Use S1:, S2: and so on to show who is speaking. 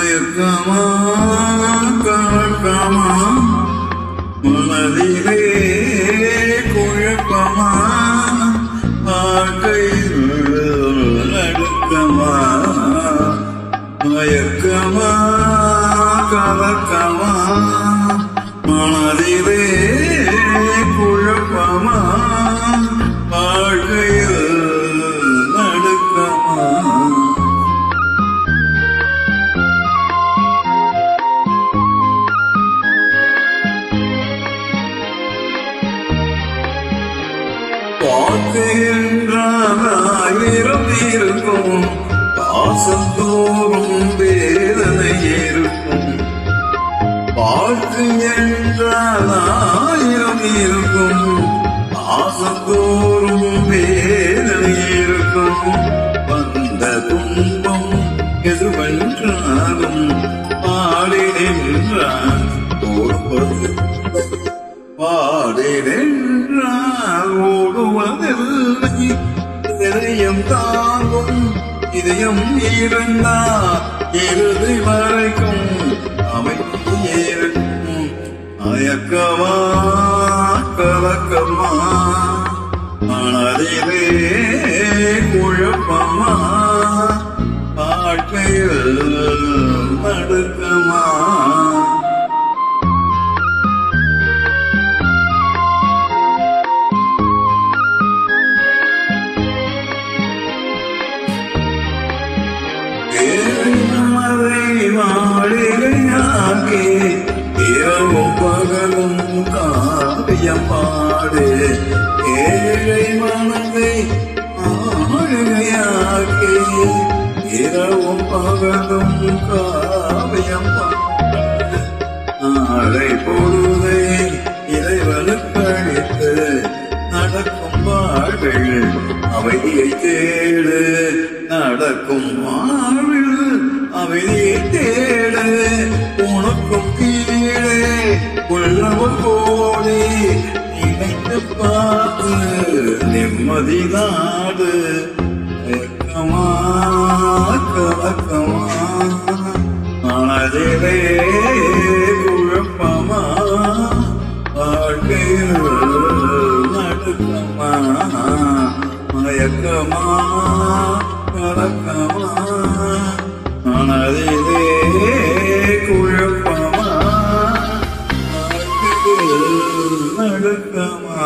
S1: மயக்கமா கலக்கமா மனதிலே குழப்பமா வாழ்க்கையில் நடுக்கமா மயக்கமா கலக்கமா மனதிலே குழப்பமா வாழ்க்கையில் நடுக்கமா வாழ்க்கையென்றாயிரம் இருக்கும் பாசத்தோறும் வேதனை இருக்கும் வாழ்க்கையென்றாயிரம் இருக்கும் பாசத்தோறும் வேதனை இருக்கும் வந்த துன்பம் எதுவென்றாலும் பாடி நின்றான் ஓடுவது பாடி நின்றான் ஓடுவதில்லை இதயம் தாங்கும் இதயம் இருந்தால் இறுதி வரைக்கும் அமைதி இருக்கும் மயக்கமா கலக்கமா மனதிலே குழப்பமா வாழ்க்கையில் நடுக்கமா மாளிகையாக்கி இரவும் பகலும் காவியம் பாடு ஏழை மனதை மாளிகையாக்கி இரவும் பகலும் காவியம் பாடு நாளை பொழுதை இறைவனுக்கழித்து நடக்கும் வாழ்வில் அமைதியை தேடு நடக்கும் வாழ்வில் அமைதியை தேடு உனக்கும் கீழே உள்ளவர் போலே நினைத்து பார்த்து நிம்மதி நாடு கலக்கமா கலக்கமா மனதிலே குழப்பமா வாழ்க்கையில் நடுக்கமா மயக்கமா கலக்கமா மனதிலே குழப்பமா வாழ்க்கையில் நடுக்கமா